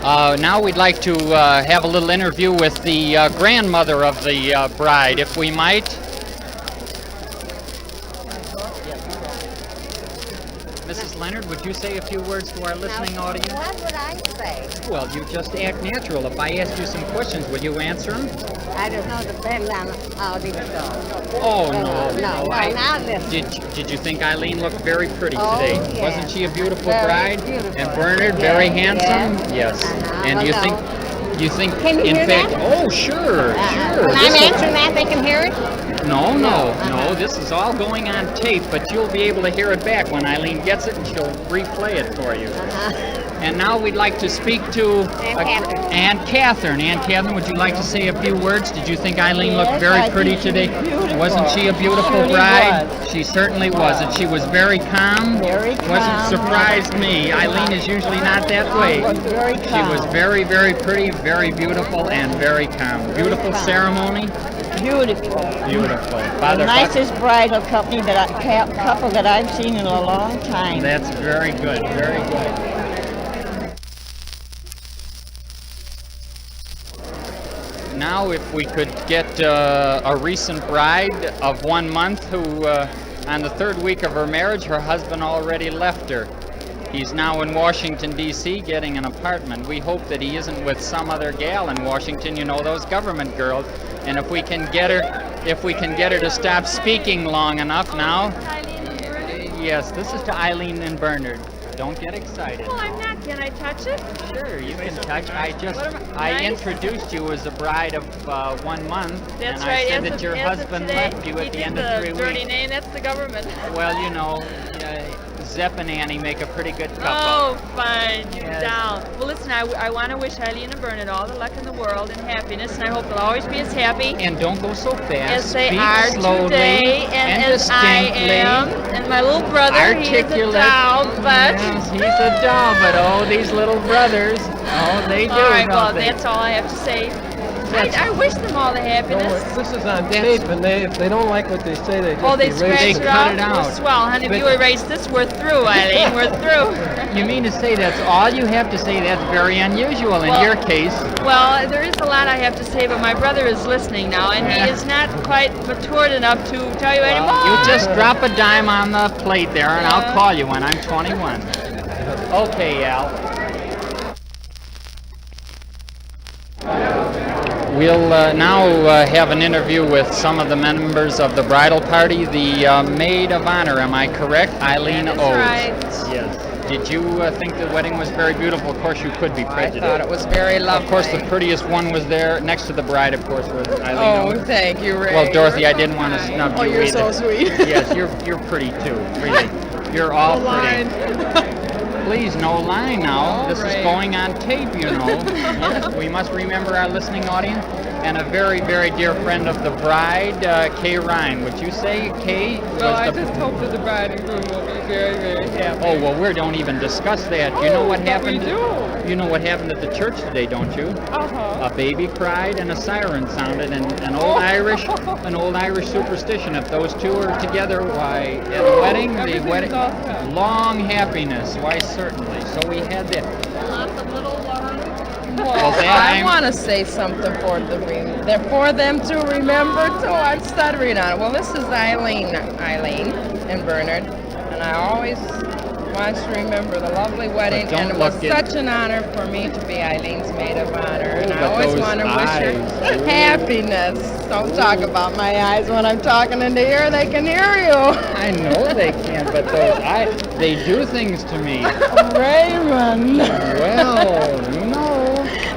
Now we'd like to have a little interview with the grandmother of the bride, if we might. Mrs. Leonard, would you say a few words to our listening audience? What would I say? Well, you just act natural. If I asked you some questions, would you answer them? I don't know, depends on how these go. Oh, no. No, now listen. Did you think Eileen looked very pretty Oh, today? yes. Wasn't she a beautiful Very bride? beautiful. And Bernard, Yes, very handsome? yes. And Well, you no. think Can you in hear fact, that? oh, sure. When I'm This will- answering that, they can hear it? No, this is all going on tape, but you'll be able to hear it back when Eileen gets it and she'll replay it for you. And now we'd like to speak to Aunt Catherine. Aunt Catherine, would you like to say a few words? Did you think Eileen looked very pretty today? Wasn't she a beautiful bride? She certainly was. And she was very calm. Very calm. Wasn't surprised me. Eileen is usually not that way. Very She calm. was very, very pretty, very beautiful, and very calm. Beautiful ceremony. Beautiful. Beautiful. The Father Buck- nicest bridal couple that I've seen in a long time. That's very good, very good. Now if we could get a recent bride of 1 month who on the 3rd week of her marriage, her husband already left her. He's now in Washington, D.C. getting an apartment. We hope that he isn't with some other gal in Washington, you know, those government girls. And if we can get her to stop speaking long enough now. Yes, this is to Eileen and Bernard. Don't get excited. Well, I'm not. Can I touch it? Sure, you can touch. I Nice. introduced you as a bride of 1 month. That's and right. I said as that of, your as of husband today, left you he at the did end of 3 the dirty weeks. name. That's the government. Well, you know, Zepp and Annie make a pretty good couple. Oh, fine. You Yes. down. Well, listen, I want to wish Eileen and Bernard all the luck in the world and happiness, and I hope they'll always be as happy And don't go so fast. as they Speak are slowly today and as I distinctly. am. And my little brother, he is a Articulate. doll, but... Yes, he's a doll, but oh, these little brothers, oh, they do. All right, well, don't they? that's all I have to say. I wish them all the happiness. This is on tape, and if they don't like what they say, they just Oh, they erase scratched They it cut off? it out. Well, swell, honey. If But- you erase this, we're through, Eileen. We're through. You mean to say that's all you have to say? That's very unusual in Well- your case. Well, there is a lot I have to say, but my brother is listening now, and Yeah. he is not quite matured enough to tell you anymore. You just drop a dime on the plate there, and I'll call you when I'm 21. Okay, Al. We'll now have an interview with some of the members of the bridal party, the maid of honor. Am I correct? Eileen That's Oates. right. Yes. Did you think the wedding was very beautiful? Of course, you could be I prejudiced. thought it was very lovely. Of course, the prettiest one was there. Next to the bride, of course, was Eileen Oh, Oates. thank you, Ray. Well, Dorothy, You're I so didn't want to kind. snub Oh, you you're either. so sweet. Yes, you're pretty too. Really, you're all pretty. Please, no line now. All This is right. going on tape, you know. Yes, we must remember our listening audience. And a very, very dear friend of the bride, Kay Ryan. Would you say Kay was Well, I the... just hope that the bride and groom will be very, very happy. Oh, well, we don't even discuss that. You know what but happened? we do. You know what happened at the church today, don't you? Uh-huh. A baby cried and a siren sounded, and an old Irish superstition. If those two are together, why, at a wedding, the Everything's wedding, all set. long happiness. Why, certainly. So we had that. Well, that I I'm- want to say something for them to remember, too. I'm stuttering on it. Well, this is Eileen and Bernard, and I always want to remember the lovely wedding, don't and it was look in- such an honor for me to be Eileen's maid of honor, and Oh, I but always those want to wish eyes. her Ooh. happiness. Don't talk about my eyes when I'm talking into here; they can hear you. I know they can't, but those eyes, they do things to me. Raymond. Well, you know.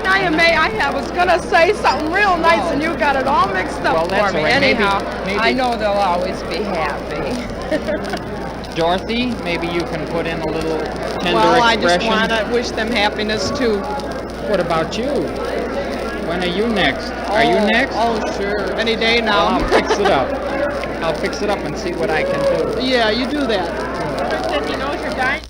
Now you may, I was gonna say something real nice and you got it all mixed up Well, that's for me. all right. Maybe- Anyhow, I know they'll always be happy. Dorothy, maybe you can put in a little tender Well, I expression. just want to wish them happiness too. What about you? When are you next? Are you next? Oh, sure. Any day Well, now. I'll fix it up. I'll fix it up and see what I can do. Yeah, you do that. He knows you're dying.